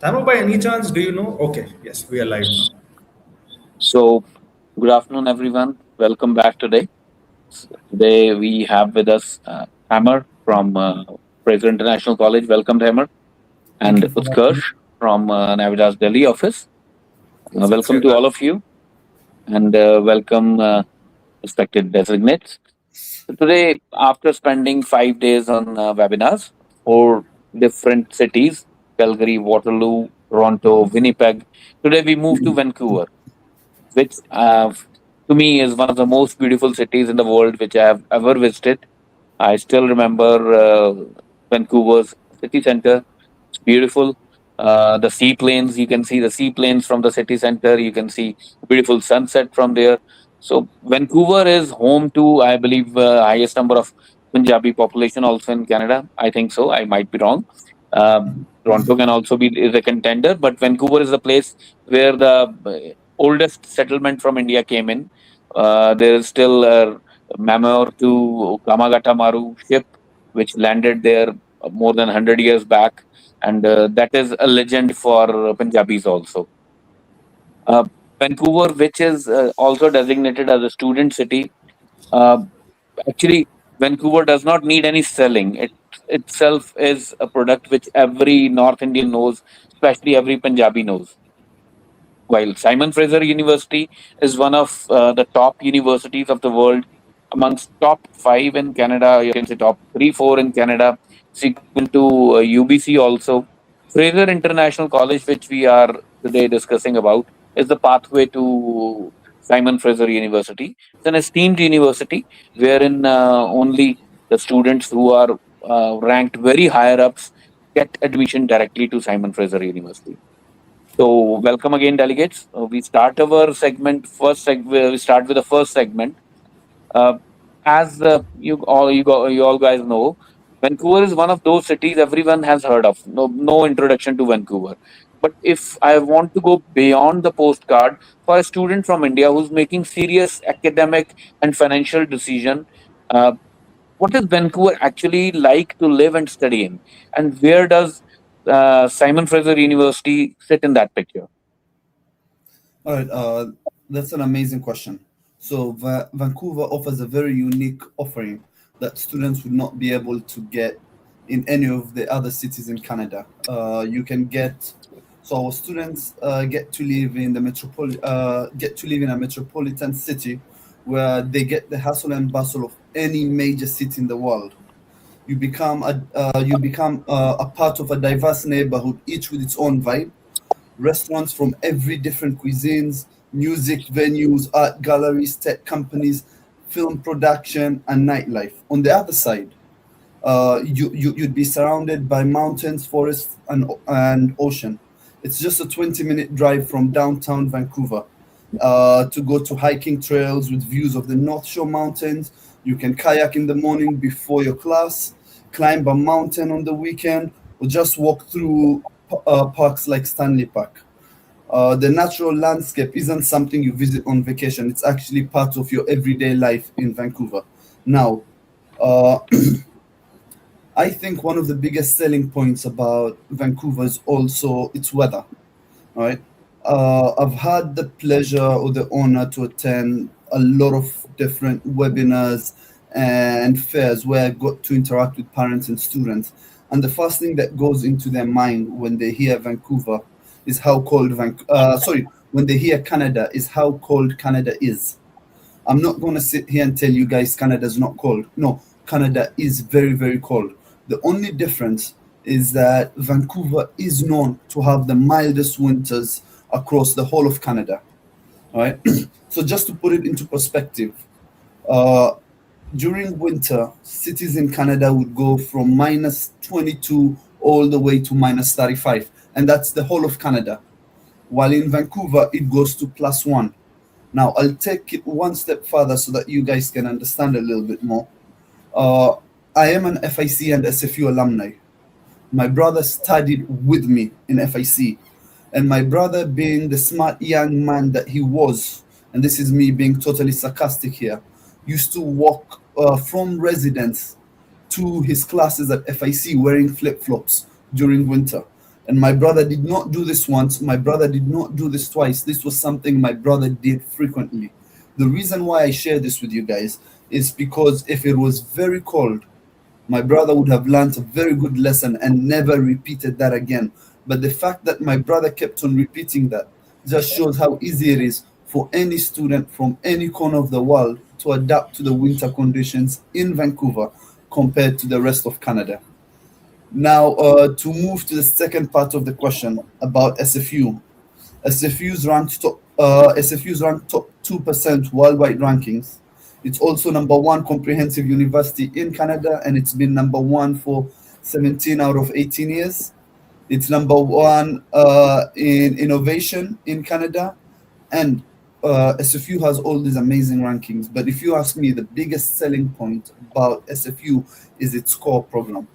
Tamo, by any chance, do you know? Okay, yes, we are live now. So, good afternoon, everyone. Welcome back today. Today we have with us Hammer from Fraser International College. Welcome, Hammer, Thank and you for having me. Utkarsh from Navitas Delhi office. It's Welcome great to to have all of you, and welcome respected designates. So today, after spending 5 days on webinars, four different cities: Calgary, Waterloo, Toronto, Winnipeg. Today we move to Vancouver, which to me is one of the most beautiful cities in the world which I have ever visited. I still remember Vancouver's city center. It's beautiful. The seaplanes, you can see the seaplanes from the city center. You can see beautiful sunset from there. So Vancouver is home to, I believe, highest number of Punjabi population also in Canada. I think so. I might be wrong. Toronto can also be is a contender, but Vancouver is the place where the oldest settlement from India came in. There is still a memoir to Kamagata Maru ship, which landed there more than 100 years back. And that is a legend for Punjabis also. Uh, Vancouver, which is also designated as a student city, uh, actually, Vancouver does not need any selling. It itself is a product which every North Indian knows, especially every Punjabi knows. While Simon Fraser University is one of the top universities of the world, amongst top five in Canada, you can say top three, four in Canada, it's equal to UBC also. Fraser International College, which we are today discussing about, is the pathway to Simon Fraser University. It's an esteemed university wherein only the students who are ranked very higher ups get admission directly to Simon Fraser University. So, welcome again, delegates. We start our segment first. We start with the first segment. Uh, as you all guys know, Vancouver is one of those cities everyone has heard of. No introduction to Vancouver. But if I want to go beyond the postcard for a student from India who's making serious academic and financial decision, uh, what is Vancouver actually like to live and study in, and where does Simon Fraser University sit in that picture? All right, that's an amazing question. So, Vancouver offers a very unique offering that students would not be able to get in any of the other cities in Canada. You can get, so our students get to live in get to live in a metropolitan city where they get the hustle and bustle of any major city in the world. You become a part of a diverse neighborhood, each with its own vibe. Restaurants from every different cuisines, music venues, art galleries, tech companies, film production, and nightlife. On the other side, you'd be surrounded by mountains, forests, and ocean. It's just a 20-minute drive from downtown Vancouver to go to hiking trails with views of the North Shore Mountains. You can kayak in the morning before your class, climb a mountain on the weekend, or just walk through parks like Stanley Park. The natural landscape isn't something you visit on vacation. It's actually part of your everyday life in Vancouver. Now, uh, I think one of the biggest selling points about Vancouver is also its weather. Right? I've had the pleasure or the honor to attend a lot of different webinars and fairs where I got to interact with parents and students. And the first thing that goes into their mind when they hear Vancouver is how cold when they hear Canada is how cold Canada is. I'm not going to sit here and tell you guys Canada's not cold. No, Canada is very, very cold. The only difference is that Vancouver is known to have the mildest winters across the whole of Canada. All right. So just to put it into perspective, uh, during winter, cities in Canada would go from minus 22 all the way to minus 35, and that's the whole of Canada. While in Vancouver, it goes to plus one. Now, I'll take it one step further so that you guys can understand a little bit more. Uh, I am an FIC and SFU alumni. My brother studied with me in FIC. And my brother, being the smart young man that he was, and this is me being totally sarcastic here, used to walk from residence to his classes at FIC wearing flip flops during winter. And my brother did not do this once. My brother did not do this twice. This was something my brother did frequently. The reason why I share this with you guys is because if it was very cold, my brother would have learned a very good lesson and never repeated that again. But the fact that my brother kept on repeating that just shows how easy it is for any student from any corner of the world to adapt to the winter conditions in Vancouver compared to the rest of Canada. Now, to move to the second part of the question about SFU. SFU's ranked top 2% worldwide rankings. It's also number one comprehensive university in Canada, and it's been number one for 17 out of 18 years. It's number one in innovation in Canada, and SFU has all these amazing rankings. But if you ask me, the biggest selling point about SFU is its core program.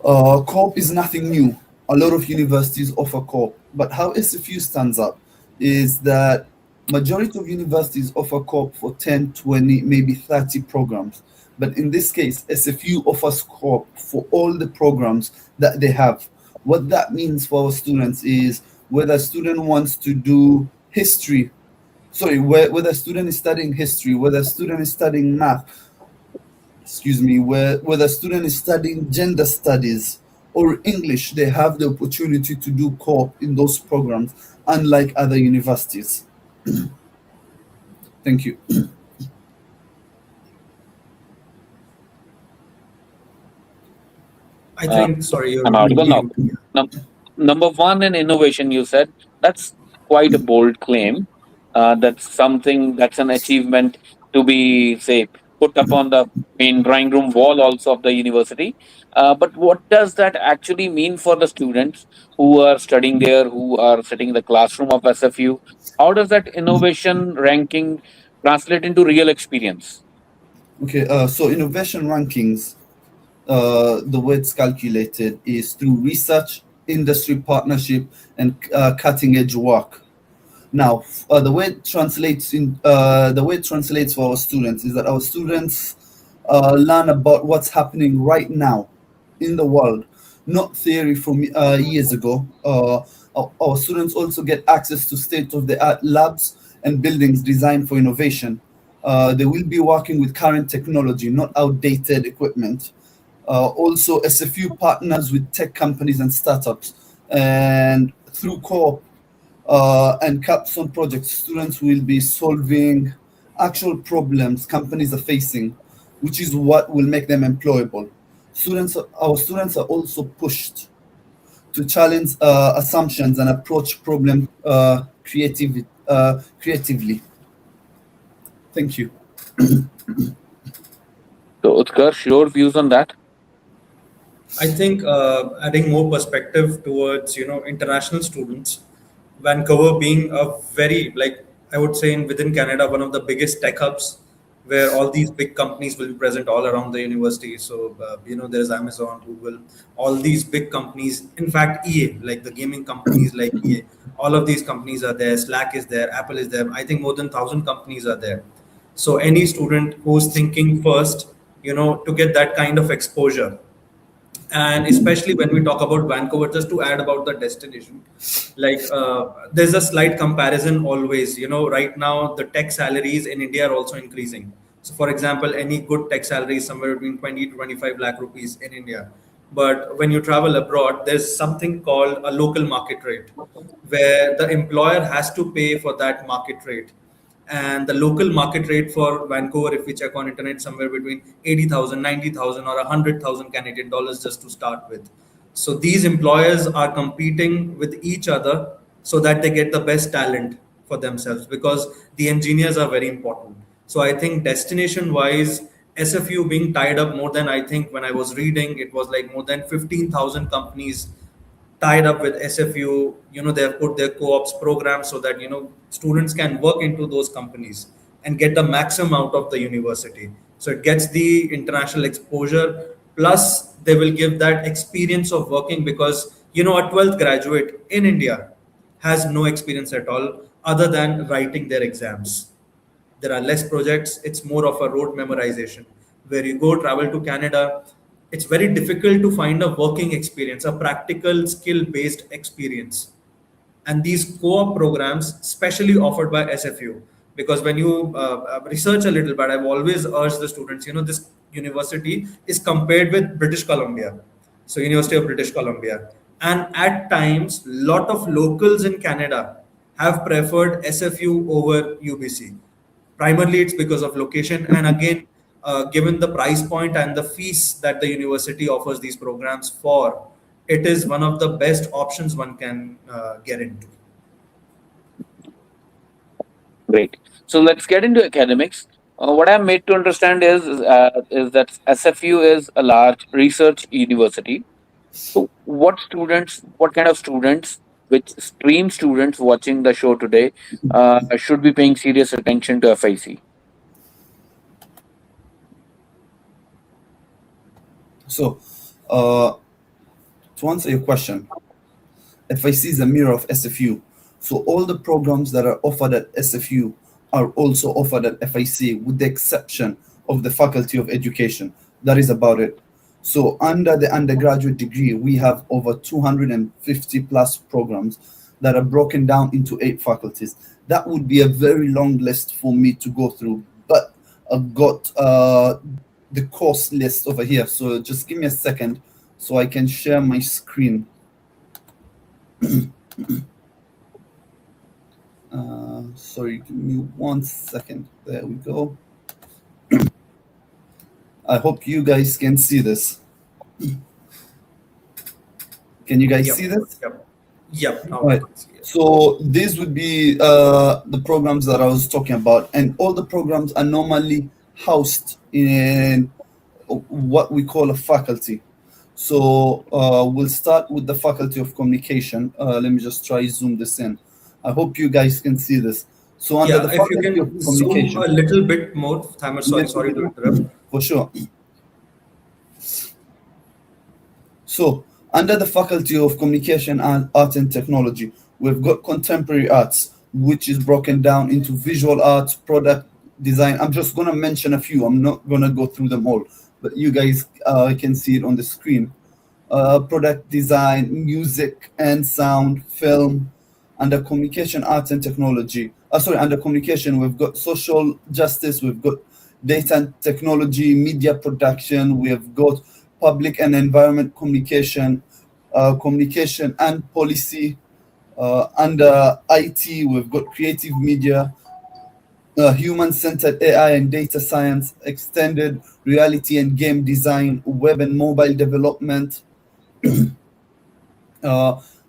Co-op is nothing new. A lot of universities offer co-op, but how SFU stands up is that majority of universities offer co-op for 10, 20, maybe 30 programs. But in this case, SFU offers co-op for all the programs that they have. What that means for our students is whether a student wants to do history, whether a student is studying history, whether a student is studying math, whether a student is studying gender studies or English, they have the opportunity to do co-op in those programs, unlike other universities. Thank you. I think, sorry, you're I'm audible now. repeating. Number one in innovation, you said that's quite a bold claim. That's an achievement to be, say, put up on the main drawing room wall also of the university. But what does that actually mean for the students who are studying there, who are sitting in the classroom of SFU? How does that innovation ranking translate into real experience? Okay, so innovation rankings, the way it's calculated is through research, industry partnership, and cutting edge work. Now, the way it translates for our students is that our students learn about what's happening right now in the world, not theory from years ago. Our students also get access to state-of-the-art labs and buildings designed for innovation. They will be working with current technology, not outdated equipment. Also, SFU partners with tech companies and startups, and through co-op and capstone projects, students will be solving actual problems companies are facing, which is what will make them employable. Our students are also pushed to challenge assumptions and approach problem creatively. Thank you. So, Utkarsh, your views on that? I think adding more perspective towards international students, Vancouver being a very, like, I would say, within Canada, one of the biggest tech hubs where all these big companies will be present all around the university. So there's Amazon, Google, all these big companies. In fact, EA, like the gaming companies like EA, all of these companies are there. Slack is there, Apple is there. I think more than 1,000 companies are there. So any student who's thinking first, to get that kind of exposure, and especially when we talk about Vancouver, just to add about the destination, like there's a slight comparison always. Right now the tech salaries in India are also increasing. So for example, any good tech salary is somewhere between 20 to 25 lakh rupees in India. But when you travel abroad, there's something called a local market rate, where the employer has to pay for that market rate. And the local market rate for Vancouver, if we check on internet, somewhere between 80,000, 90,000, or 100,000 Canadian dollars just to start with. So these employers are competing with each other so that they get the best talent for themselves, because the engineers are very important. So I think destination wise, SFU being tied up more than, I think when I was reading, it was like more than 15,000 companies tied up with SFU. They have put their co-ops programs so that students can work into those companies and get the maximum out of the university. So it gets the international exposure, plus they will give that experience of working, because a 12th graduate in India has no experience at all other than writing their exams. There are less projects. It's more of a rote memorization, where you go travel to Canada, it's very difficult to find a working experience, a practical skill based experience. And these co-op programs specially offered by SFU, because when you research a little bit, I've always urged the students, this university is compared with British Columbia, so University of British Columbia, and at times lot of locals in Canada have preferred SFU over UBC. Primarily it's because of location, and again, given the price point and the fees that the university offers these programs for, it is one of the best options one can get into. Great. So let's get into academics. What I'm made to understand is that SFU is a large research university. So, what kind of students, which stream students watching the show today, should be paying serious attention to FIC? So, to answer your question, FIC is a mirror of SFU. So all the programs that are offered at SFU are also offered at FIC, with the exception of the Faculty of Education. That is about it. So under the undergraduate degree, we have over 250 plus programs that are broken down into 8 faculties. That would be a very long list for me to go through, but I've got the course list over here. So just give me a second so I can share my screen. Sorry, give me 1 second. There we go. I hope you guys can see this. Can you guys see this? Yep. Now Right. I can see it. So these would be the programs that I was talking about, and all the programs are normally housed in what we call a faculty. So we'll start with the Faculty of Communication. Let me just try zoom this in. I hope you guys can see this. So under the Yeah, if you Faculty of can zoom Communication, a little bit more, Thamer, sorry to interrupt. for sure. So under the Faculty of Communication and Art and Technology, we've got contemporary arts, which is broken down into visual arts, product design. I'm just going to mention a few. I'm not going to go through them all, but you guys can see it on the screen. Product design, music and sound, film. Under communication, arts and technology. Under communication, we've got social justice, we've got data and technology, media production, we've got public and environment communication, communication and policy. Under IT, we've got creative media, human-centered AI and data science, extended reality and game design, web and mobile development.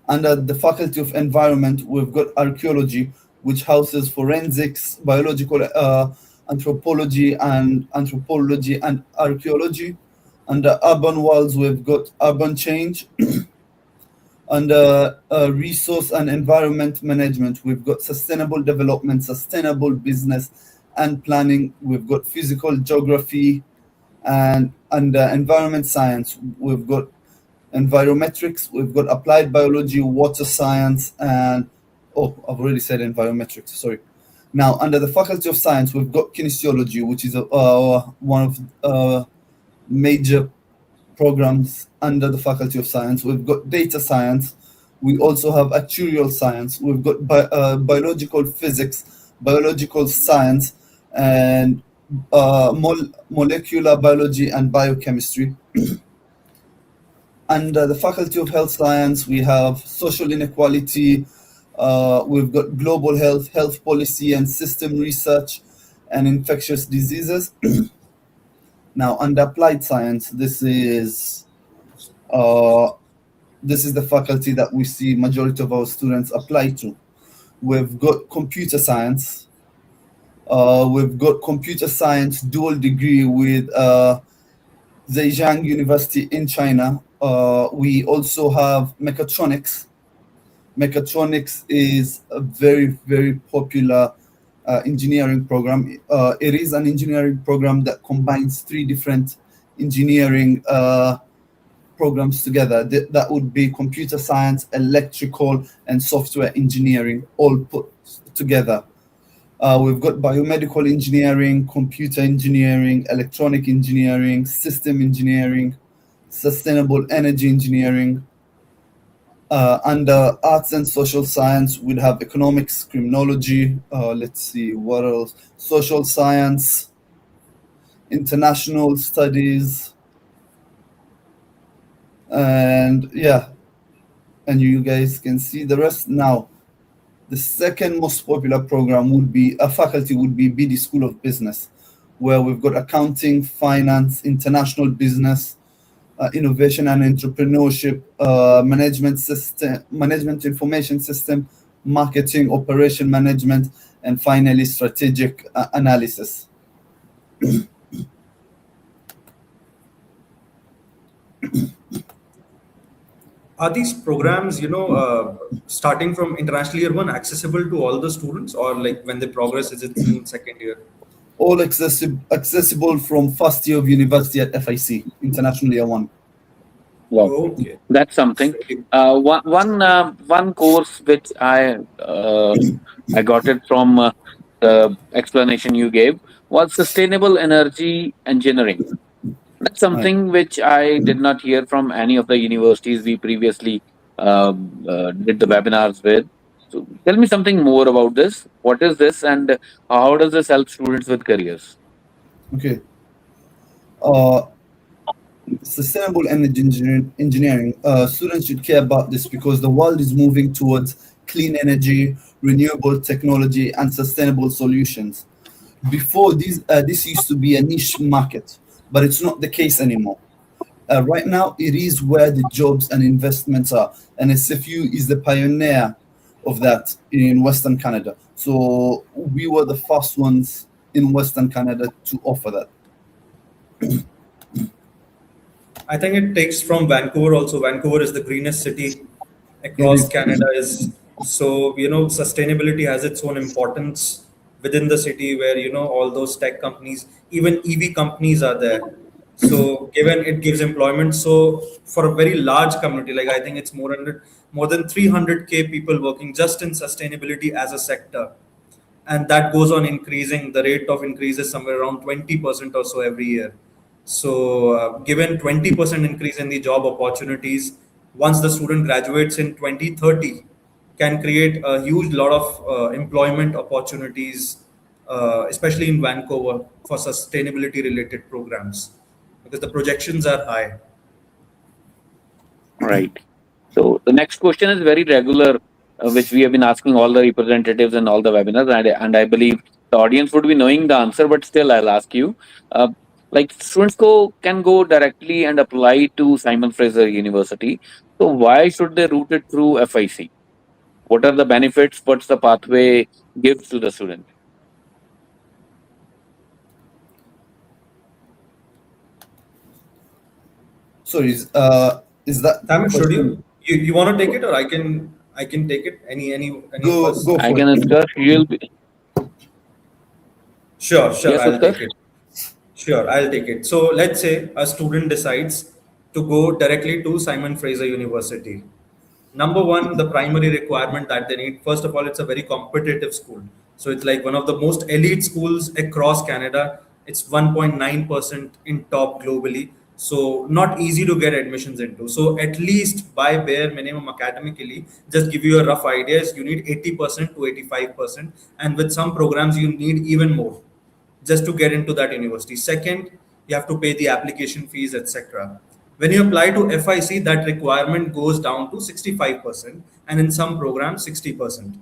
Under the Faculty of Environment, we've got archaeology, which houses forensics, biological anthropology and archaeology. Under urban worlds, we've got urban change. Under resource and environment management, we've got sustainable development, sustainable business and planning. We've got physical geography, and under environment science, we've got envirometrics, we've got applied biology, water science, and I've already said envirometrics, sorry. Now, under the Faculty of Science, we've got kinesiology, which is one of major programs under the Faculty of Science. We've got data science. We also have actuarial science. We've got biological physics, biological science, and molecular biology and biochemistry. Under the Faculty of Health Science, we have social inequality. We've got global health, health policy and system research, and infectious diseases. Now, under applied science, this is the faculty that we see majority of our students apply to. We've got computer science. We've got computer science dual degree with Zhejiang University in China. We also have mechatronics. Mechatronics is a very, very popular engineering program. It is an engineering program that combines 3 different engineering programs together. That would be computer science, electrical, and software engineering all put together. We've got biomedical engineering, computer engineering, electronic engineering, system engineering, sustainable energy engineering. Under arts and social science, we'd have economics, criminology. Let's see, what else? Social science, international studies, and yeah, and you guys can see the rest now. The second most popular program would be a faculty would be BD School of Business, where we've got accounting, finance, international business, innovation and entrepreneurship, management information system, marketing, operation management, and finally strategic analysis. Are these programs, starting from international year one, accessible to all the students, or like when they progress, is it in second year? All accessible from first year of university at FIC, International Year 1. Wow, Okay. that's something. One course which I got it from the explanation you gave was sustainable energy engineering. That's Right. something which I did not hear from any of the universities we previously did the webinars with. So tell me something more about this. What is this, and how does this help students with careers? Okay. Uh, Sustainable energy engineering, students should care about this because the world is moving towards clean energy, renewable technology, and sustainable solutions. Before this used to be a niche market, but it's not the case anymore. Right now, it is where the jobs and investments are, and SFU is the pioneer of that in Western Canada. So we were the first ones in Western Canada to offer that. I think it takes from Vancouver also. Vancouver is the greenest city It across is. Canada is. So, sustainability has its own importance within the city where, all those tech companies, even EV companies are there. So given it gives employment, so for a very large community, like I think it's more than 300K people working just in sustainability as a sector, and that goes on increasing. The rate of increase is somewhere around 20% or so every year. So given 20% increase in the job opportunities once the student graduates in 2030 can create a huge lot of employment opportunities, especially in Vancouver, for sustainability related programs, because the projections are high. Right. So the next question is very regular, which we have been asking all the representatives in all the webinars, and I believe the audience would be knowing the answer, but still I'll ask you. Uh, like students can go directly and apply to Simon Fraser University. So why should they route it through FIC? What are the benefits? What's the pathway gives to the student? Sorry, is that Simon, should question? you want to take it, or I can take it? Any of Go us? go I for can it. discuss. You'll be Sure, yes, I'll Utkarsh. take it. Sure, I'll take it. So let's say a student decides to go directly to Simon Fraser University. Number one, the primary requirement that they need, first of all, it's a very competitive school. So it's like one of the most elite schools across Canada. It's 1.9% in top globally. So not easy to get admissions into. So at least by bare minimum academically, just give you a rough idea, is you need 80% to 85%. And with some programs, you need even more just to get into that university. Second, you have to pay the application fees, etc. When you apply to FIC, that requirement goes down to 65%, and in some programs, 60%.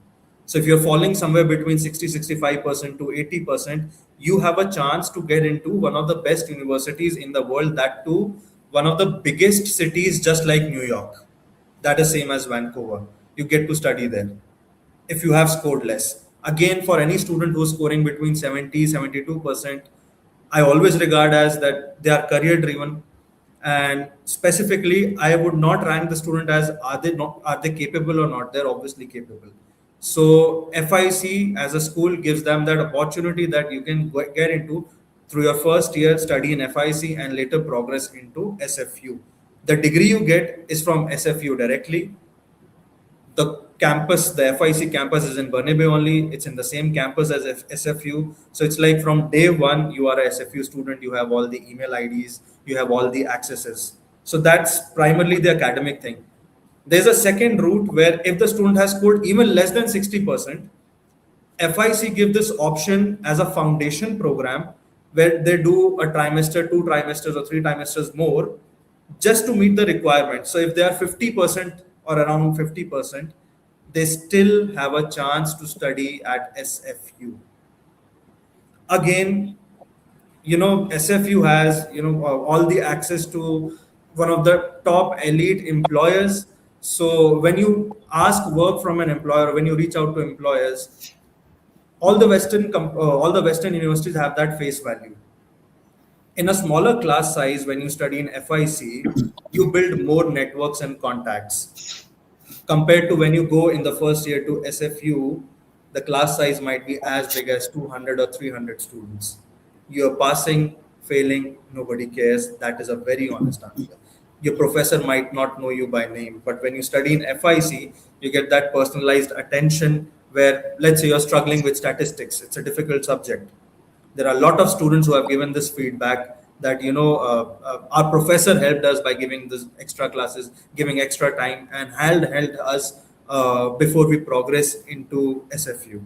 So if you're falling somewhere between 65% to 80%, you have a chance to get into one of the best universities in the world, that too, one of the biggest cities, just like New York. That is same as Vancouver. You get to study there if you have scored less. Again, for any student who's scoring between 70, 72%, I always regard as that they are career driven. And specifically, I would not rank the student as are they capable or not. They're obviously capable. So FIC as a school gives them that opportunity that you can get into through your first year study in FIC and later progress into SFU. The degree you get is from SFU directly. The FIC campus is in Burnaby only. It's in the same campus as SFU. So it's like from day one, you are a SFU student. You have all the email IDs, you have all the accesses. So that's primarily the academic thing. There's a second route where if the student has scored even less than 60%, FIC give this option as a foundation program where they do a trimester, 2 trimesters, or 3 trimesters more just to meet the requirement. So if they are 50% or around 50%, they still have a chance to study at SFU. Again, SFU has all the access to one of the top elite employers. So when you ask work from an employer, when you reach out to employers, all the Western universities have that face value. In a smaller class size, when you study in FIC, you build more networks and contacts compared to when you go in the first year to SFU. The class size might be as big as 200 or 300 students. You're passing, failing, nobody cares. That is a very honest answer. Your professor might not know you by name, but when you study in FIC, you get that personalized attention where, let's say, you're struggling with statistics. It's a difficult subject. There are a lot of students who have given this feedback that our professor helped us by giving this extra classes, giving extra time, and held us before we progress into SFU.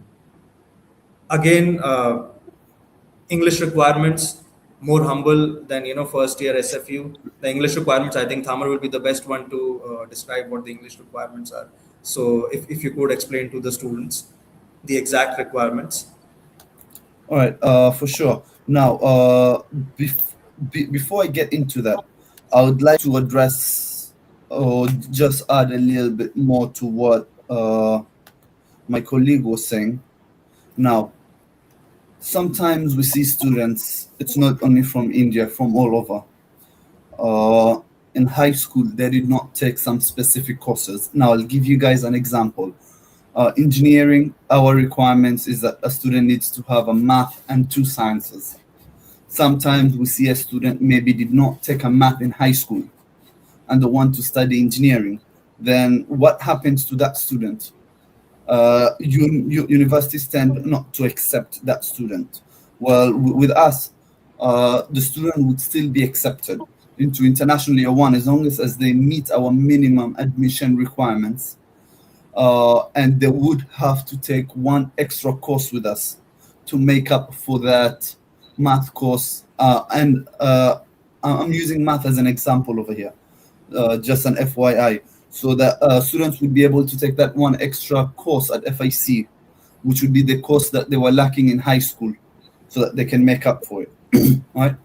Again, English requirements more humble than first year SFU. The English requirements, I think Thamar will be the best one to describe what the English requirements are. So if you could explain to the students the exact requirements. All right, for sure. Now, before I get into that, I would like to address or just add a little bit more to what my colleague was saying. Now, sometimes we see students, it's not only from India, from all over. In high school, they did not take some specific courses. Now, I'll give you guys an example. Engineering, our requirements is that a student needs to have a math and 2 sciences. Sometimes we see a student maybe did not take a math in high school and they want to study engineering. Then what happens to that student? Universities tend not to accept that student. Well, with us, the student would still be accepted into International Year 1 as long as they meet our minimum admission requirements. And they would have to take 1 extra course with us to make up for that math course. And I'm using math as an example over here, just an FYI. So that students would be able to take that 1 extra course at FIC, which would be the course that they were lacking in high school, so that they can make up for it. All right.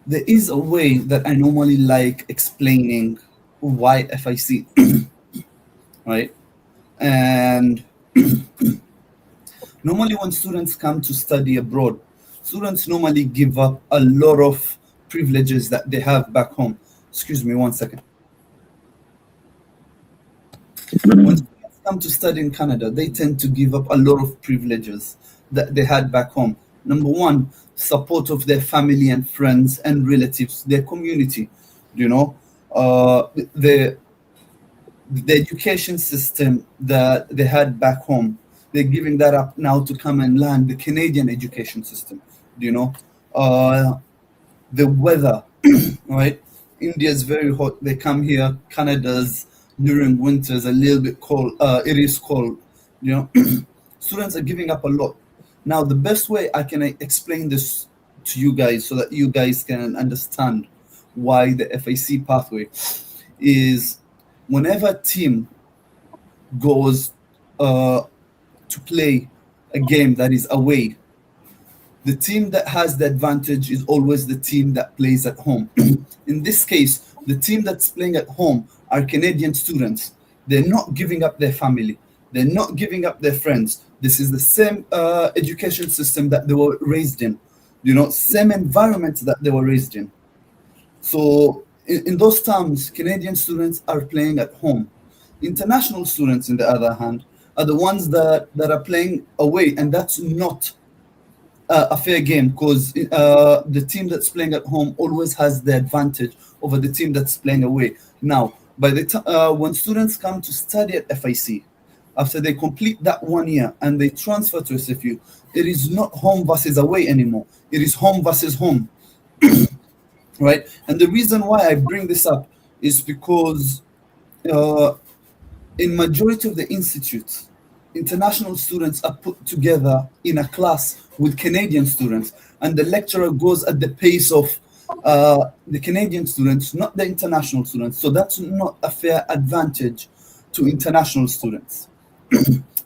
There is a way that I normally like explaining why FIC, right? And normally when students come to study abroad, students normally give up a lot of privileges that they have back home. Excuse me 1 second. When students come to study in Canada, they tend to give up a lot of privileges that they had back home. Number 1, support of their family and friends and relatives, their community. The education system that they had back home, they're giving that up now to come and learn the Canadian education system. The weather, right? India is very hot. They come here. Canada's during winters a little bit cold. It is cold. Students are giving up a lot. Now, the best way I can explain this to you guys so that you guys can understand why the FIC pathway is whenever a team goes to play a game that is away, the team that has the advantage is always the team that plays at home. In this case, the team that's playing at home are Canadian students. They're not giving up their family. They're not giving up their friends. This is the same education system that they were raised in, same environment that they were raised in. So in those terms, Canadian students are playing at home. International students, on the other hand, are the ones that are playing away, and that's not a fair game because the team that's playing at home always has the advantage over the team that's playing away. Now, by the when students come to study at FIC, after they complete that 1 year and they transfer to SFU, it is not home versus away anymore. It is home versus home, right? And the reason why I bring this up is because in majority of the institutes, international students are put together in a class with Canadian students, and the lecturer goes at the pace of the Canadian students, not the international students. So that's not a fair advantage to international students.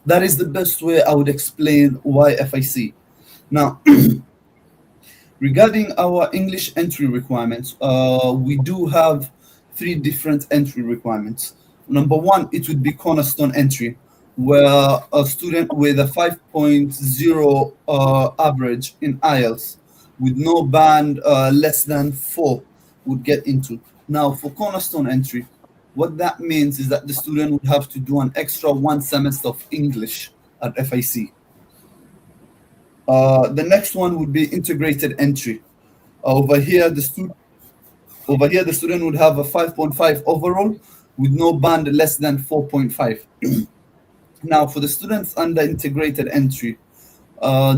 That is the best way I would explain why FIC. Now, regarding our English entry requirements, we do have 3 different entry requirements. Number 1, it would be cornerstone entry, where a student with a 5.0 average in IELTS with no band less than 4 would get into. Now, for cornerstone entry, what that means is that the student would have to do an extra 1 semester of English at FIC. The next one would be integrated entry. Over here, the student would have a 5.5 overall with no band less than 4.5. Now, for the students under integrated entry,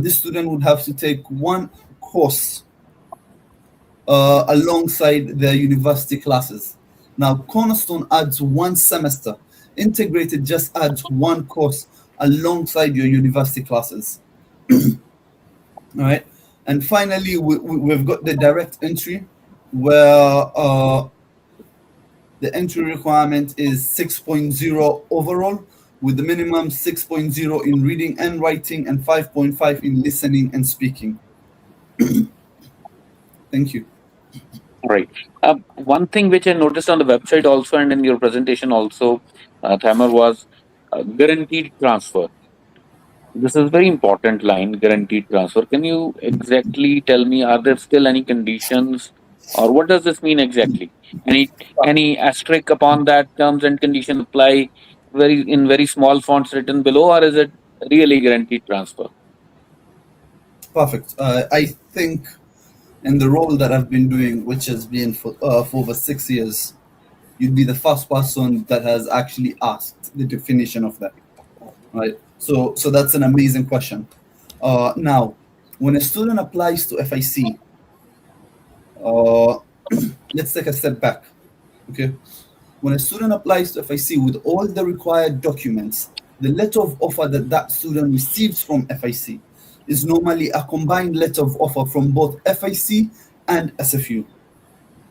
this student would have to take 1 course alongside their university classes. Now, Cornerstone adds 1 semester. Integrated just adds 1 course alongside your university classes. All right. And finally, we've got the direct entry, where the entry requirement is 6.0 overall, with the minimum 6.0 in reading and writing and 5.5 in listening and speaking. Thank you. Right. One thing which I noticed on the website also and in your presentation also, Thamer, was guaranteed transfer. This is very important line, guaranteed transfer. Can you exactly tell me, are there still any conditions, or what does this mean exactly? Any asterisk upon that terms and conditions apply in very small fonts written below, or is it really guaranteed transfer? Perfect. I think in the role that I've been doing, which has been for over 6 years, you'd be the first person that has actually asked the definition of that, right? So that's an amazing question. Now, when a student applies to FIC, let's take a step back, okay? When a student applies to FIC with all the required documents, the letter of offer that student receives from FIC is normally a combined letter of offer from both FIC and SFU,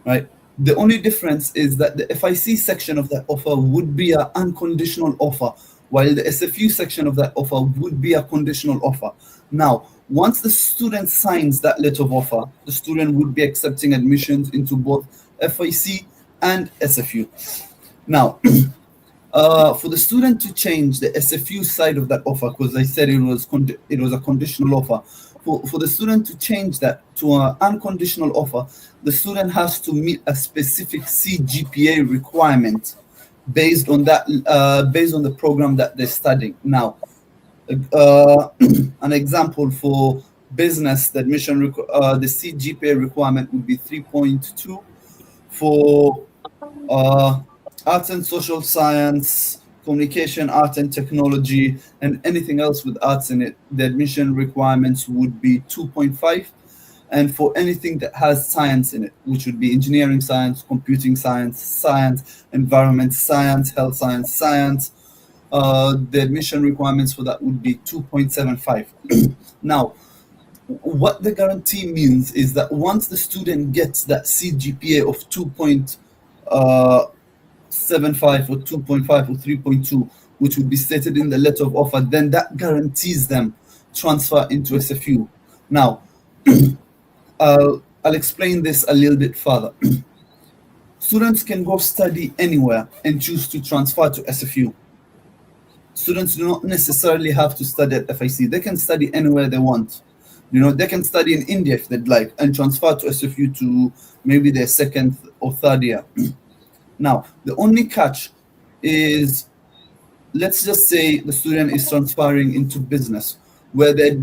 right? The only difference is that the FIC section of that offer would be an unconditional offer, while the SFU section of that offer would be a conditional offer. Now, once the student signs that letter of offer, the student would be accepting admissions into both FIC and SFU. Now, for the student to change the SFU side of that offer, because I said it was a conditional offer, for the student to change that to an unconditional offer, the student has to meet a specific CGPA requirement based on the program that they're studying. Now, an example for business, the the CGPA requirement would be 3.2. For arts and social science, communication, art and technology, and anything else with arts in it, the admission requirements would be 2.5. And for anything that has science in it, which would be engineering science, computing science, environment science, health science, the admission requirements for that would be 2.75. Now, what the guarantee means is that once the student gets that CGPA of 2.75 or 2.5 or 3.2, which would be stated in the letter of offer, then that guarantees them transfer into SFU. Now, I'll explain this a little bit further. Students can go study anywhere and choose to transfer to SFU. Students do not necessarily have to study at FIC. They can study anywhere they want. They can study in India if they'd like and transfer to SFU to maybe their 2nd or 3rd year. Now, the only catch is, let's just say the student is transferring into business, where the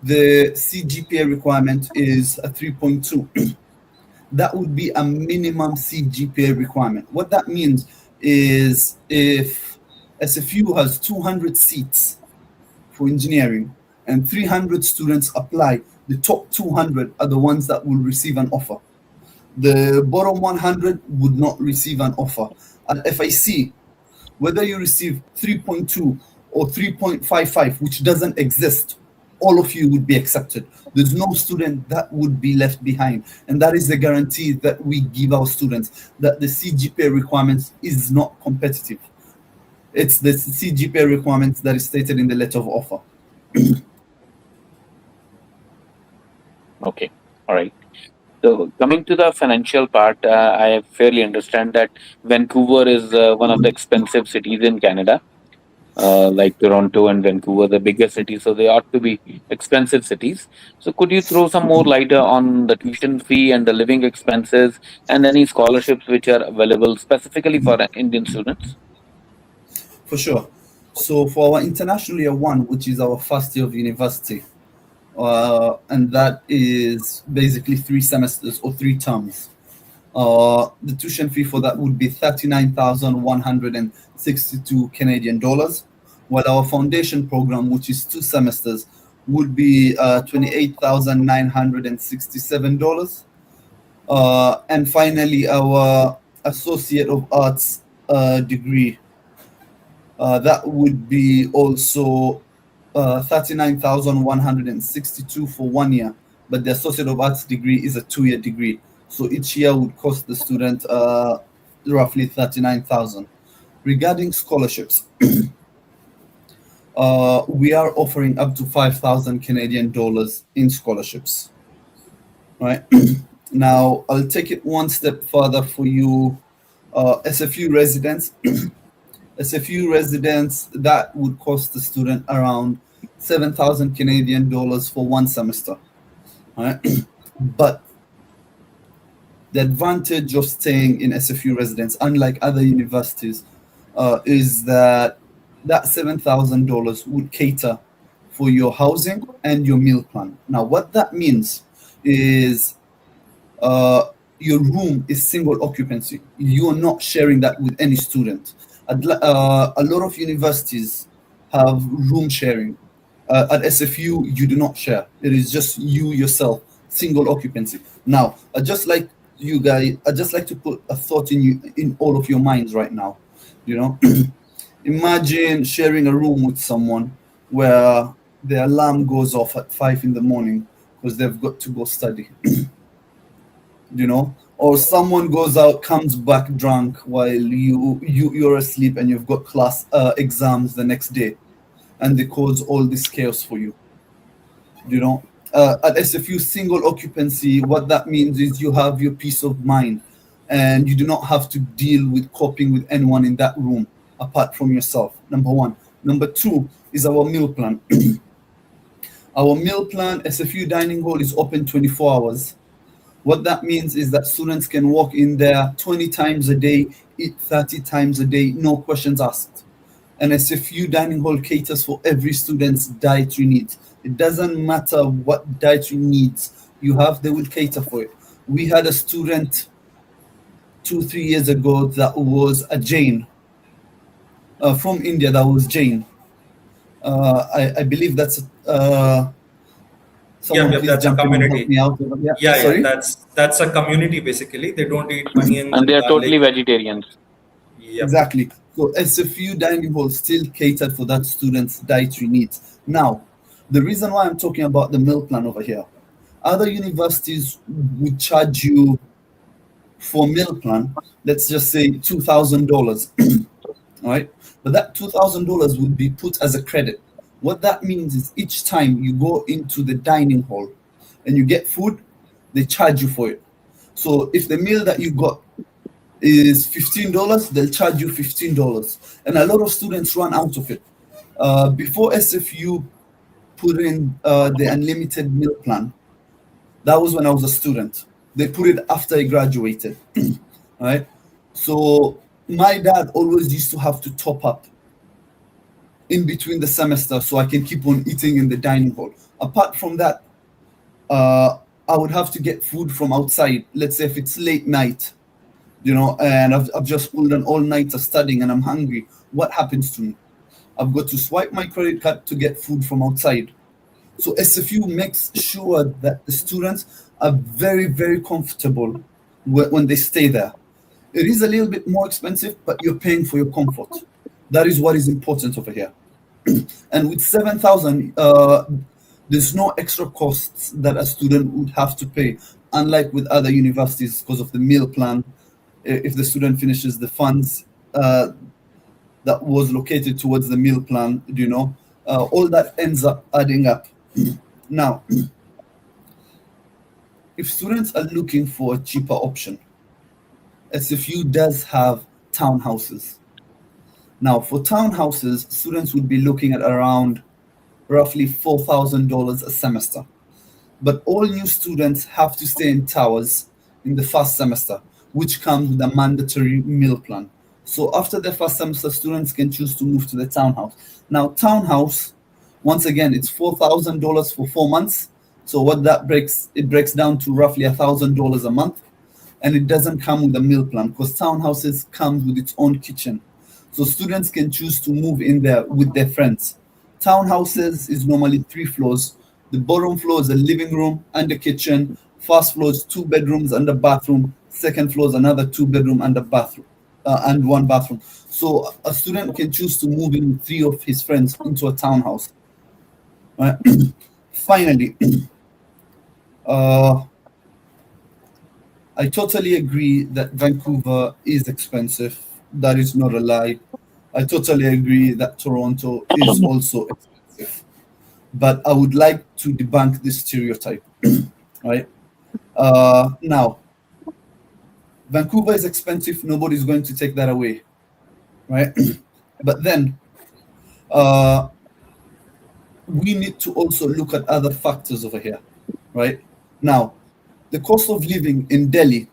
CGPA requirement is a 3.2. That would be a minimum CGPA requirement. What that means is if SFU has 200 seats for engineering, and 300 students apply. The top 200 are the ones that will receive an offer. The bottom 100 would not receive an offer. At FIC, whether you receive 3.2 or 3.55, which doesn't exist, all of you would be accepted. There's no student that would be left behind. And that is the guarantee that we give our students, that the CGPA requirements is not competitive. It's the CGPA requirements that is stated in the letter of offer. Okay. All right. So coming to the financial part, I fairly understand that Vancouver is one of the expensive cities in Canada, like Toronto and Vancouver, the bigger cities. So they ought to be expensive cities. So could you throw some more light on the tuition fee and the living expenses and any scholarships which are available specifically for Indian students? For sure. So for our international year one, which is our first year of university, and that is basically 3 semesters or 3 terms. The tuition fee for that would be 39,162 Canadian dollars, while our foundation program, which is 2 semesters, would be $28,967. And finally, our Associate of Arts degree, that would be also 39,162 for 1 year, but the Associate of Arts degree is a 2-year degree. So each year would cost the student roughly 39,000. Regarding scholarships, we are offering up to 5,000 Canadian dollars in scholarships. Right now, I'll take it one step further for you, SFU residents. SFU residents, that would cost the student around 7,000 Canadian dollars for 1 semester. Right? But the advantage of staying in SFU residence, unlike other universities, is that $7,000 would cater for your housing and your meal plan. Now, what that means is your room is single occupancy. You are not sharing that with any student. A lot of universities have room sharing. At SFU, you do not share. It is just you yourself, single occupancy. Now, I just like to put a thought in all of your minds right now. Imagine sharing a room with someone where the alarm goes off at 5 in the morning because they've got to go study. Or someone goes out, comes back drunk while you're asleep and you've got class exams the next day, and they cause all this chaos for you. At SFU single occupancy, what that means is you have your peace of mind, and you do not have to deal with coping with anyone in that room apart from yourself. Number one. Number two is our meal plan. Our meal plan, SFU dining hall, is open 24 hours. What that means is that students can walk in there 20 times a day, eat 30 times a day, no questions asked. And SFU dining hall caters for every student's dietary needs. It doesn't matter what dietary needs you have, they will cater for it. We had a student 2-3 years ago that was a Jain, from India, that was Jain. I believe that's someone please that's a jump in and help community. me out. Sorry? That's a community basically. They don't eat onions And they are totally garlic. vegetarians. Yep. Exactly. So SFU dining hall still catered for that student's dietary needs. Now, the reason why I'm talking about the meal plan over here, other universities would charge you for meal plan, let's just say $2,000, all right? But that $2,000 would be put as a credit. What that means is each time you go into the dining hall and you get food, they charge you for it. So if the meal that you got is $15, they'll charge you $15. And a lot of students run out of it. Before SFU put in the unlimited meal plan, that was when I was a student. They put it after I graduated. Right? So my dad always used to have to top up in between the semester so I can keep on eating in the dining hall. Apart from that, I would have to get food from outside. Let's say if it's late night, and I've just pulled an all-nighter studying and I'm hungry. What happens to me? I've got to swipe my credit card to get food from outside. So SFU makes sure that the students are very, very comfortable when they stay there. It is a little bit more expensive, but you're paying for your comfort. That is what is important over here. And with 7,000, there's no extra costs that a student would have to pay, unlike with other universities because of the meal plan. If the student finishes the funds that was located towards the meal plan, all that ends up adding up. Now, if students are looking for a cheaper option, SFU does have townhouses. Now, for townhouses, students would be looking at around roughly $4,000 a semester. But all new students have to stay in towers in the first semester, which comes with a mandatory meal plan. So after the first semester, students can choose to move to the townhouse. Now, townhouse, once again, it's $4,000 for 4 months. So what that it breaks down to roughly $1,000 a month. And it doesn't come with a meal plan because townhouses come with its own kitchen. So students can choose to move in there with their friends. Townhouses is normally 3 floors. The bottom floor is a living room and a kitchen. First floor is 2 bedrooms and a bathroom. Second floor is another 2 bedroom and a bathroom and 1 bathroom. So a student can choose to move in with 3 of his friends into a townhouse. Right? Finally, I totally agree that Vancouver is expensive. That is not a lie. I totally agree that Toronto is also expensive. But I would like to debunk this stereotype, right? Now, Vancouver is expensive. Nobody's going to take that away, right? But then we need to also look at other factors over here, right? Now, the cost of living in Delhi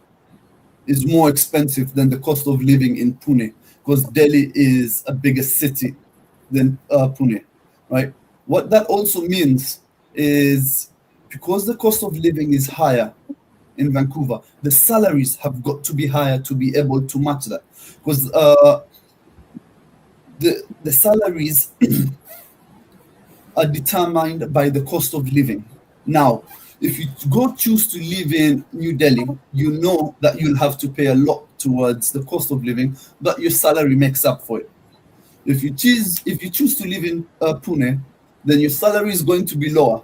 is more expensive than the cost of living in Pune because Delhi is a bigger city than Pune, right? What that also means is because the cost of living is higher in Vancouver, the salaries have got to be higher to be able to match that because the salaries are determined by the cost of living. Now, if you go choose to live in New Delhi, you know that you'll have to pay a lot towards the cost of living, but your salary makes up for it. If you choose to live in Pune, then your salary is going to be lower,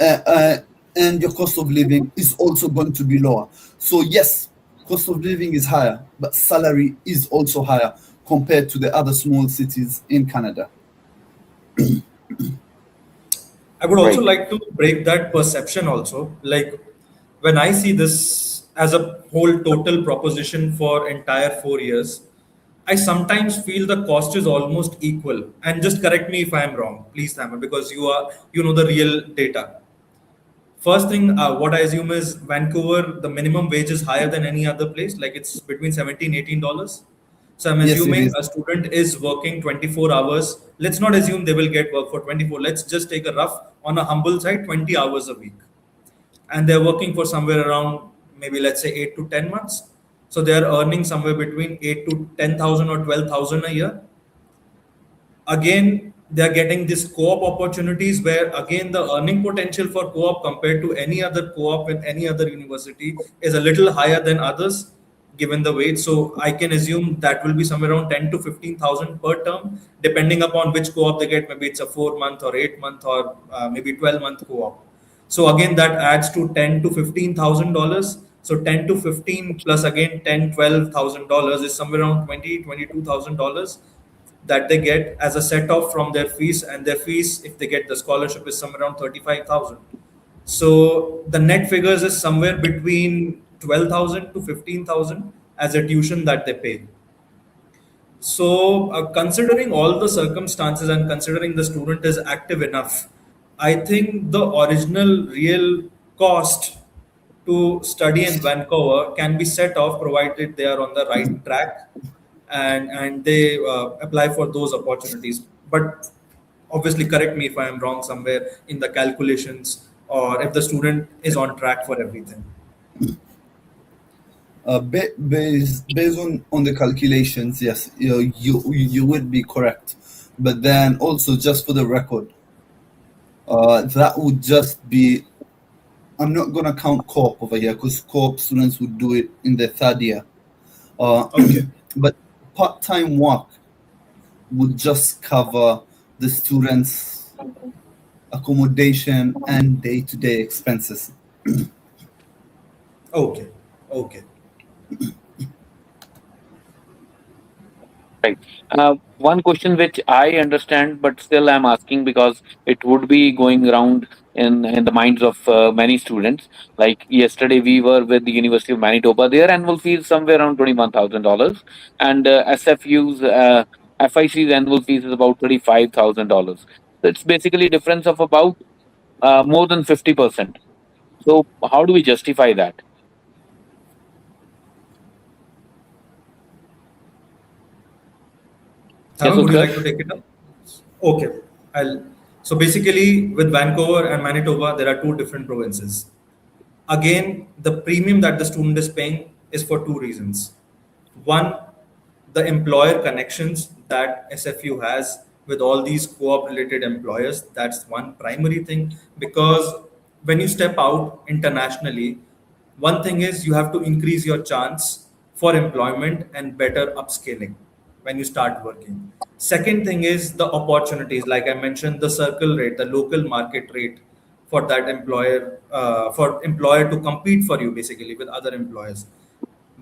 and your cost of living is also going to be lower. So yes, cost of living is higher, but salary is also higher compared to the other small cities in Canada. I would also Right. like to break that perception also. Like when I see this as a whole total proposition for entire 4 years, I sometimes feel the cost is almost equal. And just correct me if I am wrong, please, Simon, because you know the real data. First thing, what I assume is Vancouver, the minimum wage is higher than any other place. Like it's between $17-18. So I'm Yes, it assuming is. a student is working 24 hours. Let's not assume they will get work for 24. Let's just take a rough, on a humble side, 20 hours a week. And they're working for somewhere around maybe let's say 8 to 10 months. So they're earning somewhere between 8 to 10,000 or 12,000 a year. Again, they're getting these co-op opportunities where again the earning potential for co-op compared to any other co-op in any other university is a little higher than others given the weight. So I can assume that will be somewhere around 10 to 15,000 per term, depending upon which co-op they get. Maybe it's a 4 month or 8 month or maybe 12-month co-op. So again, that adds to 10 to 15,000 dollars. So 10 to 15 plus again 10, $12,000 is somewhere around 20, $22,000 that they get as a set off from their fees, and their fees if they get the scholarship is somewhere around 35,000. So the net figures is somewhere between 12,000 to 15,000 as a tuition that they pay. So considering all the circumstances and considering the student is active enough, I think the original real cost to study in Vancouver can be set off provided they are on the right track and they apply for those opportunities. But obviously, correct me if I am wrong somewhere in the calculations or if the student is on track for everything. Based on the calculations, yes, you would be correct. But then also, just for the record, that would just be. I'm not gonna count co-op over here because co-op students would do it in their third year. Uh, Okay. but part-time work would just cover the students' accommodation and day-to-day expenses. Okay. Okay. Right. One question which I understand, but still I'm asking because it would be going around in the minds of many students. Like yesterday, we were with the University of Manitoba. Their annual fee is somewhere around $21,000, and SFU's FIC's annual fees is about $35,000. So it's basically a difference of about more than 50%. So how do we justify that? Yes, Thaman, would you like to Utkarsh? take it up? Okay. I'll. So basically, with Vancouver and Manitoba, there are two different provinces. Again, the premium that the student is paying is for two reasons. One, the employer connections that SFU has with all these co-op related employers. That's one primary thing, because when you step out internationally, one thing is you have to increase your chance for employment and better upscaling when you start working. Second thing is the opportunities, like I mentioned, the circle rate, the local market rate for that employer, for employer to compete for you basically with other employers.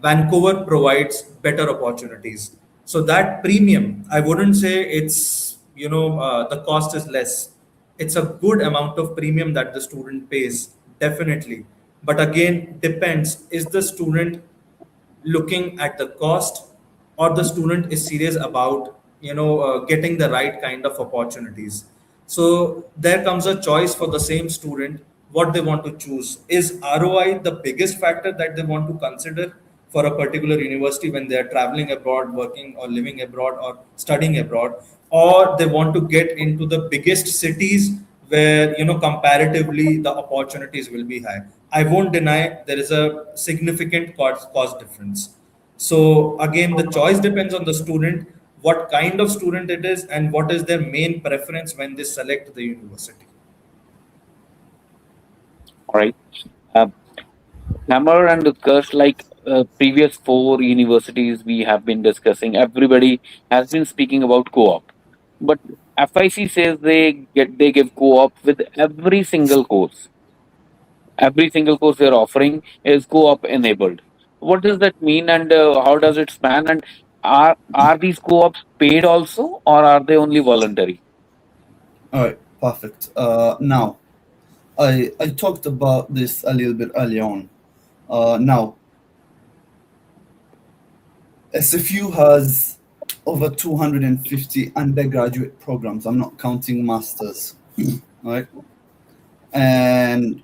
Vancouver provides better opportunities. So that premium, I wouldn't say it's, the cost is less. It's a good amount of premium that the student pays, definitely. But again, depends, is the student looking at the cost, or the student is serious about getting the right kind of opportunities. So there comes a choice for the same student, what they want to choose. Is ROI the biggest factor that they want to consider for a particular university when they are traveling abroad, working or living abroad or studying abroad, or they want to get into the biggest cities where comparatively the opportunities will be high? I won't deny there is a significant cost difference. So again, the choice depends on the student, what kind of student it is, and what is their main preference when they select the university. All right. Uh, Hammer and Utkarsh, like previous four universities we have been discussing, everybody has been speaking about co-op. But FIC says they give co-op with every single course. Every single course they're offering is co-op enabled. What does that mean, and how does it span? And are these co-ops paid also, or are they only voluntary? All right, perfect. Now, I talked about this a little bit earlier on. Now, SFU has over 250 undergraduate programs. I'm not counting masters, right? And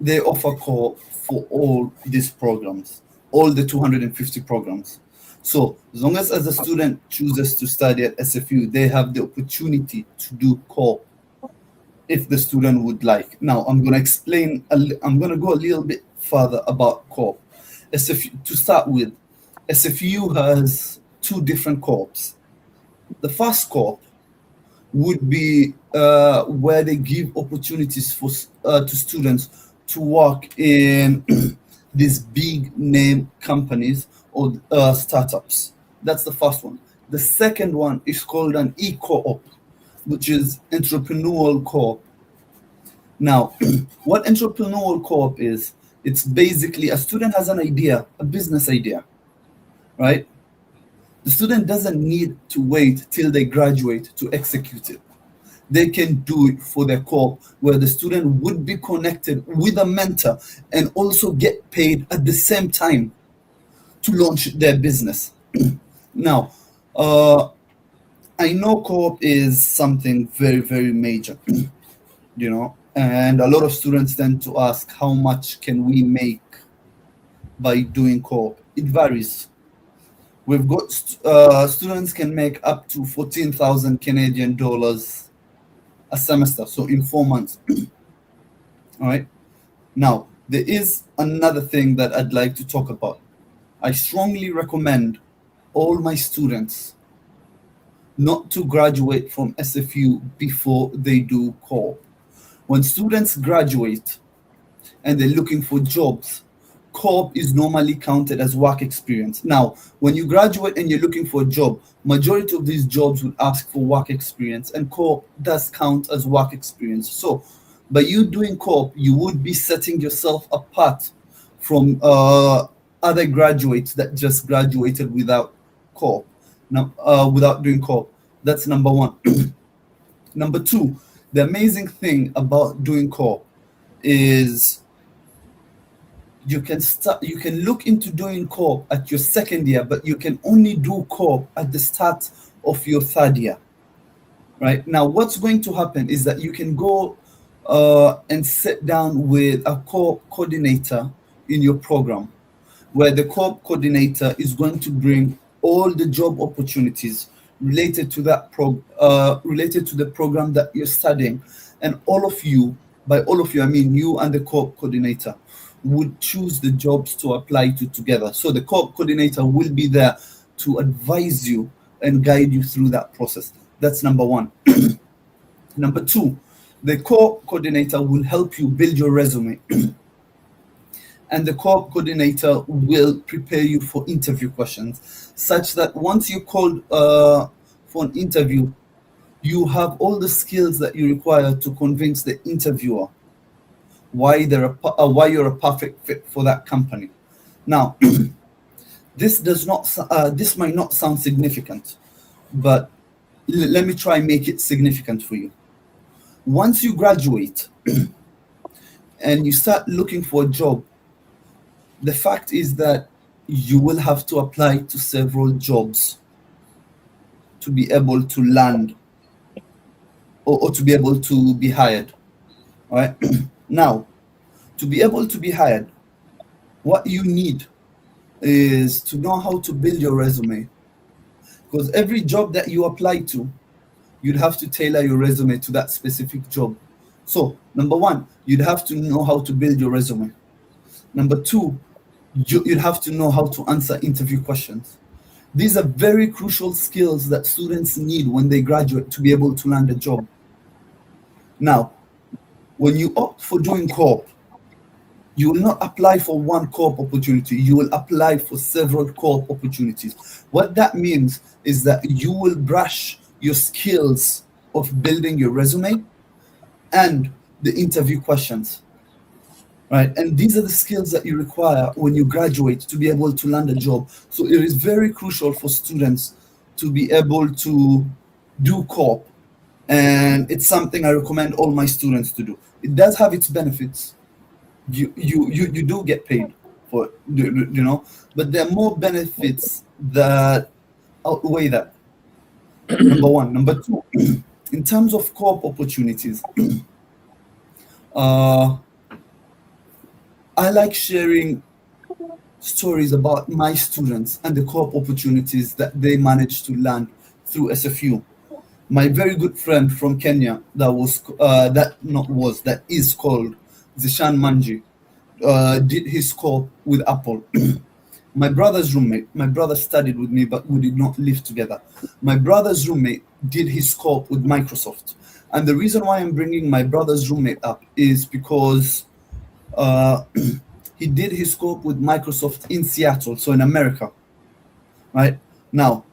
they offer core for all these programs, all the 250 programs. So as long as a student chooses to study at SFU, they have the opportunity to do core if the student would like. Now I'm going to explain. I'm going to go a little bit further about core. SFU, to start with, SFU has two different corps. The first corp would be where they give opportunities for to students to work in these big name companies or startups. That's the first one. The second one is called an e-co-op, which is entrepreneurial co-op. Now, what entrepreneurial co-op is, it's basically a student has an idea, a business idea, right? The student doesn't need to wait till they graduate to execute it. They can do it for their co-op, where the student would be connected with a mentor and also get paid at the same time to launch their business. Now, I know co-op is something very, very major, and a lot of students tend to ask, how much can we make by doing co-op? It varies. We've got students can make up to 14,000 Canadian dollars a semester, so in 4 months. All right. Now, there is another thing that I'd like to talk about. I strongly recommend all my students not to graduate from SFU before they do co-op. When students graduate and they're looking for jobs, co-op is normally counted as work experience. Now, when you graduate and you're looking for a job, majority of these jobs would ask for work experience, and co-op does count as work experience. So, by you doing co-op, you would be setting yourself apart from other graduates that just graduated without co-op, without doing co-op. That's number one. Number two, the amazing thing about doing co-op is you can look into doing co-op at your second year, but you can only do co-op at the start of your third year. Right now, what's going to happen is that you can go and sit down with a co-op coordinator in your program, where the co-op coordinator is going to bring all the job opportunities related to that related to the program that you're studying, and all of you, by all of you I mean you and the co-op coordinator, would choose the jobs to apply to together. So the co-op coordinator will be there to advise you and guide you through that process. That's number one. Number two, the co-op coordinator will help you build your resume. And the co-op coordinator will prepare you for interview questions, such that once you're called for an interview, you have all the skills that you require to convince the interviewer why you're a perfect fit for that company. Now, this might not sound significant, but let me try and make it significant for you. Once you graduate and you start looking for a job, the fact is that you will have to apply to several jobs to be able to land or to be able to be hired. All right. Now, to be able to be hired, what you need is to know how to build your resume. Because every job that you apply to, you'd have to tailor your resume to that specific job. So, number one, you'd have to know how to build your resume. Number two, you'd have to know how to answer interview questions. These are very crucial skills that students need when they graduate to be able to land a job. Now, when you opt for doing co-op, you will not apply for one co-op opportunity. You will apply for several co-op opportunities. What that means is that you will brush your skills of building your resume and the interview questions. Right, and these are the skills that you require when you graduate to be able to land a job. So it is very crucial for students to be able to do co-op, and it's something I recommend all my students to do. It does have its benefits. You do get paid for it, you know, but there are more benefits that outweigh that. Number one. Number two, in terms of co-op opportunities, I like sharing stories about my students and the co-op opportunities that they managed to land through SFU. My very good friend from Kenya that is called Zishan Manji did his co-op with Apple. My brother's roommate, my brother studied with me, but we did not live together. My brother's roommate did his co-op with Microsoft. And the reason why I'm bringing my brother's roommate up is because he did his co-op with Microsoft in Seattle, so in America. Right? Now,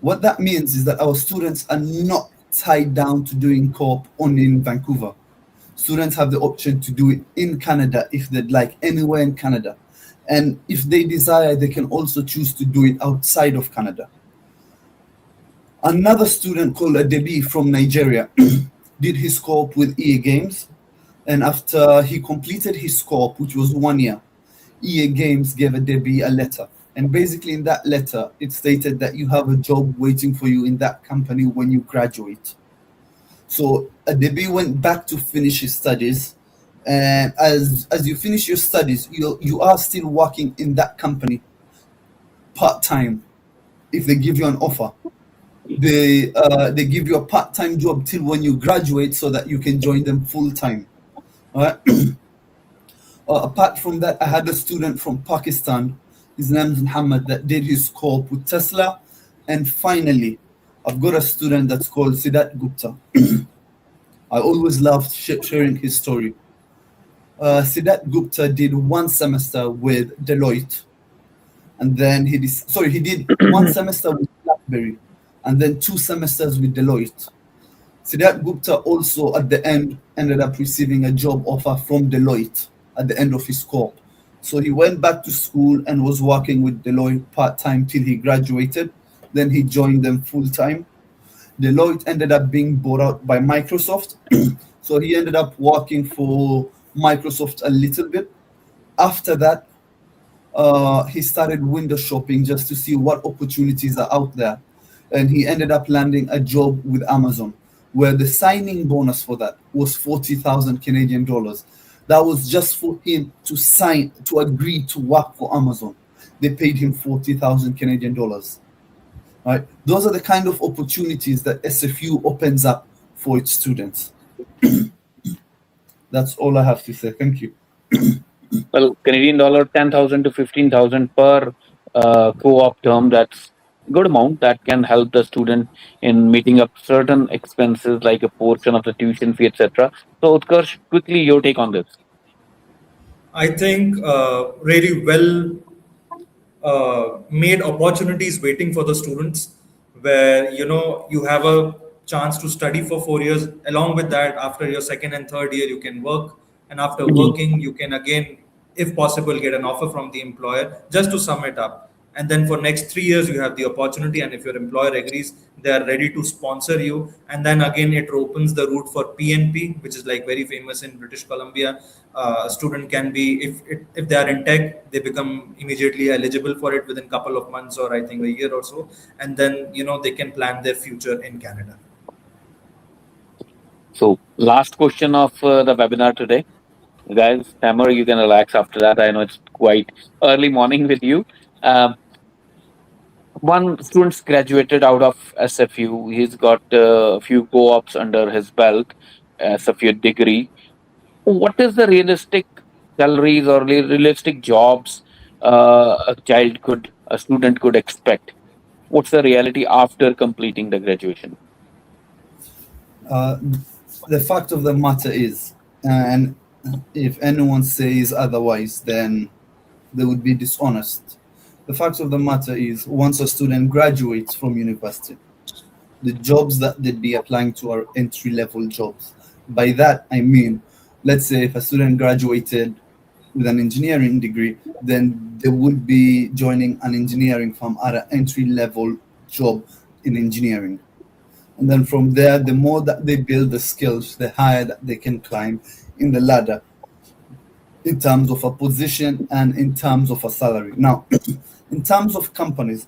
what that means is that our students are not tied down to doing co-op only in Vancouver. Students have the option to do it in Canada if they'd like, anywhere in Canada. And if they desire, they can also choose to do it outside of Canada. Another student called Adebi from Nigeria did his co-op with EA Games. And after he completed his co-op, which was 1 year, EA Games gave Adebi a letter. And basically in that letter, it stated that you have a job waiting for you in that company when you graduate. So Adebi went back to finish his studies. And as you finish your studies, you are still working in that company part-time. If they give you an offer, they give you a part-time job till when you graduate so that you can join them full-time. All right. Apart from that, I had a student from Pakistan His name's Muhammad, that did his co-op with Tesla. And finally, I've got a student that's called Siddharth Gupta. I always loved sharing his story. Siddharth Gupta did one semester with Deloitte, and then he did one semester with BlackBerry, and then 2 semesters with Deloitte. Siddharth Gupta also at the end ended up receiving a job offer from Deloitte at the end of his co-op. So he went back to school and was working with Deloitte part-time till he graduated. Then he joined them full-time. Deloitte ended up being bought out by Microsoft. So he ended up working for Microsoft a little bit. After that, he started window shopping just to see what opportunities are out there. And he ended up landing a job with Amazon, where the signing bonus for that was 40,000 Canadian dollars. That was just for him to agree to work for Amazon. They paid him 40,000 Canadian dollars. Right? Those are the kind of opportunities that SFU opens up for its students. That's all I have to say. Thank you. Well, Canadian dollar 10,000 to 15,000 per co-op term. That's good amount that can help the student in meeting up certain expenses like a portion of the tuition fee, etc. So, Utkarsh, quickly your take on this. I think really well made opportunities waiting for the students, where you have a chance to study for 4 years. Along with that, after your second and third year, you can work, and after working, you can again, if possible, get an offer from the employer. Just to sum it up, and then for next 3 years you have the opportunity, and if your employer agrees, they are ready to sponsor you. And then again, it opens the route for PNP, which is like very famous in British Columbia. A student can be, if they are in tech, they become immediately eligible for it within couple of months, or I think a year or so. And then they can plan their future in Canada. So, last question of the webinar today. Guys, Tamer, you can relax after that. I know it's quite early morning with you. One student's graduated out of SFU. He's got a few co-ops under his belt, SFU degree. What is the realistic salaries or realistic jobs a student could expect? What's the reality after completing the graduation? The fact of the matter is, and if anyone says otherwise, then they would be dishonest. The fact of the matter is, once a student graduates from university, the jobs that they'd be applying to are entry-level jobs. By that, I mean, let's say if a student graduated with an engineering degree, then they would be joining an engineering firm at an entry-level job in engineering. And then from there, the more that they build the skills, the higher that they can climb in the ladder in terms of a position and in terms of a salary. Now, in terms of companies,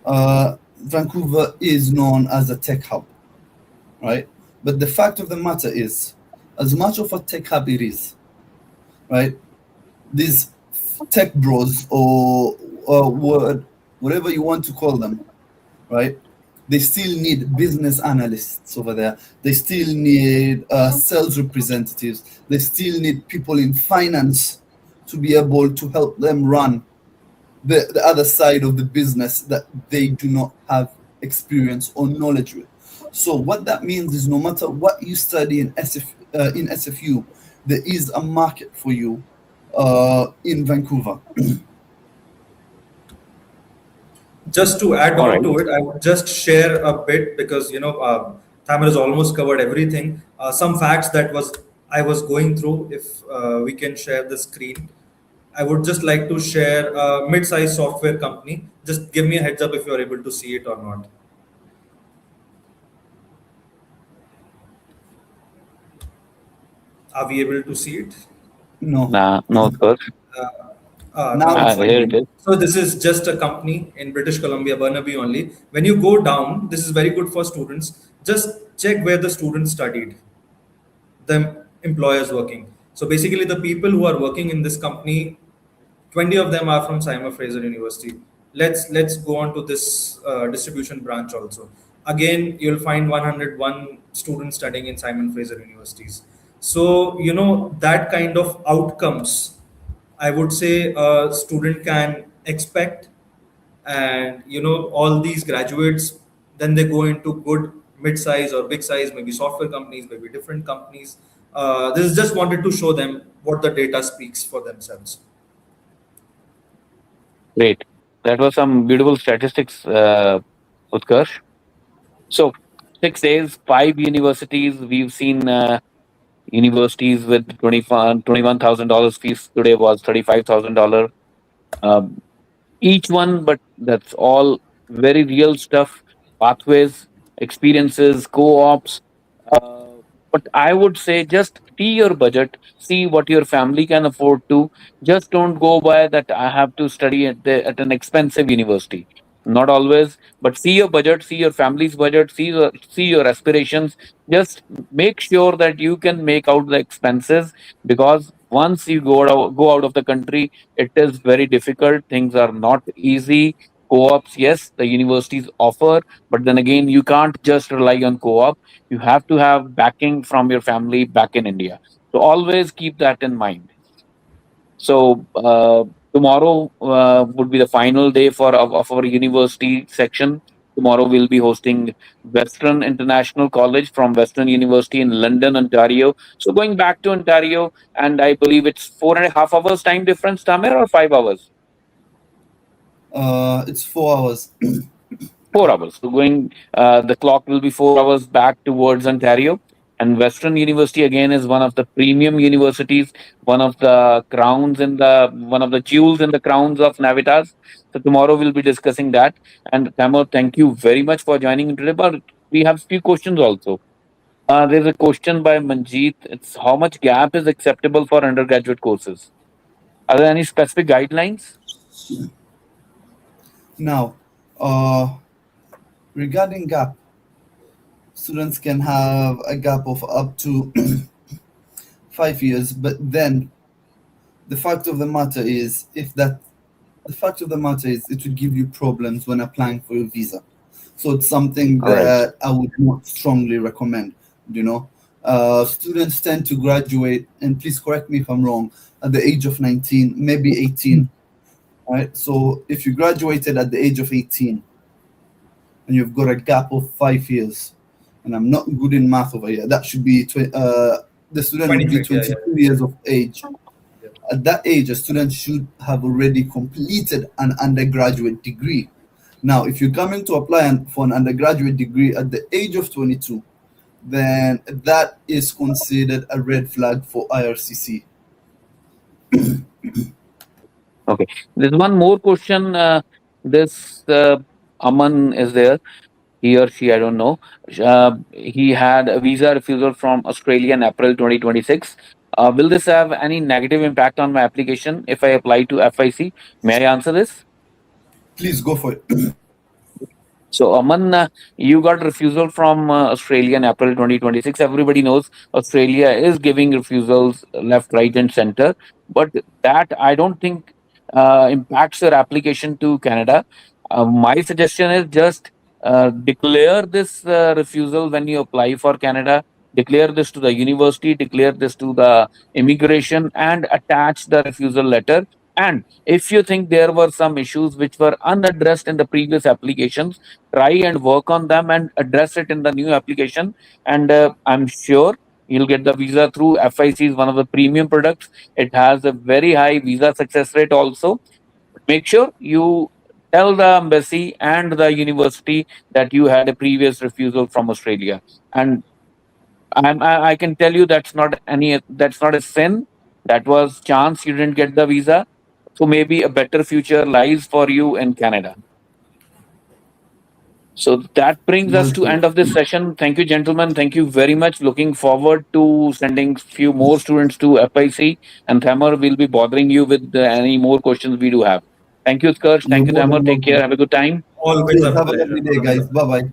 Vancouver is known as a tech hub, right? But the fact of the matter is, as much of a tech hub it is, right? These tech bros or whatever you want to call them, right? They still need business analysts over there. They still need sales representatives. They still need people in finance to be able to help them run the other side of the business that they do not have experience or knowledge with. So what that means is, no matter what you study in SFU, there is a market for you in Vancouver. Just to add on to it, I would just share a bit, because Tamer has almost covered everything. Some facts that I was going through. If we can share the screen, I would just like to share a mid-sized software company. Just give me a heads up if you are able to see it or not. Are we able to see it? No. No, of course. Here it is. So this is just a company in British Columbia, Burnaby only. When you go down, this is very good for students. Just check where the students studied, the employers working. So basically, the people who are working in this company, 20 of them are from Simon Fraser University. Let's go on to this distribution branch also. Again, you'll find 101 students studying in Simon Fraser universities. So that kind of outcomes, I would say a student can expect, and all these graduates, then they go into good mid-size or big size, maybe software companies, maybe different companies. This is just wanted to show them what the data speaks for themselves. Great. That was some beautiful statistics, Utkarsh. So 6 days, five universities. We've seen universities with $21,000 fees. Today was $35,000. Um, each one, but that's all very real stuff. Pathways, experiences, co-ops. Uh, but I would say just see your budget, see what your family can afford to. Just don't go by that I have to study at an expensive university. Not always, but see your budget, see your family's budget, see your aspirations. Just make sure that you can make out the expenses, because once you go out of the country, it is very difficult. Things are not easy. Co-ops, yes, the universities offer, but then again, you can't just rely on co-op. You have to have backing from your family back in India. So always keep that in mind. So tomorrow would be the final day of our university section. Tomorrow we'll be hosting Western International College from Western University in London, Ontario. So going back to Ontario, and I believe it's 4.5 hours time difference, Tamer, or 5 hours? It's 4 hours. 4 hours. So going, the clock will be 4 hours back towards Ontario. And Western University again is one of the premium universities, one of the jewels in the crowns of Navitas. So tomorrow we'll be discussing that. And Tamar, thank you very much for joining in today. But we have few questions also. There's a question by Manjeet. It's how much gap is acceptable for undergraduate courses? Are there any specific guidelines? Now, uh, regarding gap, students can have a gap of up to 5 years, but then the fact of the matter is, if that the fact of the matter is, it would give you problems when applying for a visa. So it's something All right. that I would not strongly recommend. You know, students tend to graduate, and please correct me if I'm wrong, at the age of 19, maybe 18. Right. So if you graduated at the age of 18 and you've got a gap of 5 years, and I'm not good in math over here, that should be the student would be 26, yeah, 22 years of age. yeah. At that age, a student should have already completed an undergraduate degree. Now, if you're coming to apply for an undergraduate degree at the age of 22, then that is considered a red flag for IRCC. Okay. There's one more question. This Aman is there. He or she, I don't know. He had a visa refusal from Australia in April 2026. Will this have any negative impact on my application if I apply to FIC? May I answer this? Please go for it. So, Aman, you got refusal from Australia in April 2026. Everybody knows Australia is giving refusals left, right, and center. But that I don't think impacts your application to Canada. My suggestion is just declare this refusal when you apply for Canada. Declare this to the university, declare this to the immigration, and attach the refusal letter. And if you think there were some issues which were unaddressed in the previous applications, try and work on them and address it in the new application. And I'm sure you'll get the visa through FIC is one of the premium products. It has a very high visa success rate also. Make sure you tell the embassy and the university that you had a previous refusal from Australia. And I can tell you that's not a sin. That was chance you didn't get the visa. So maybe a better future lies for you in Canada. So that brings us Well to put. end of this session. Thank you, gentlemen. Thank you very much. Looking forward to sending few more students to FIC. And Thamar will be bothering you with any more questions we do have. Thank you, Utkarsh. You're Thank you, more Thamar. than Take care. welcome. Have a good time. Always Cheers. a Have a pleasure. lovely day, guys. Bye bye.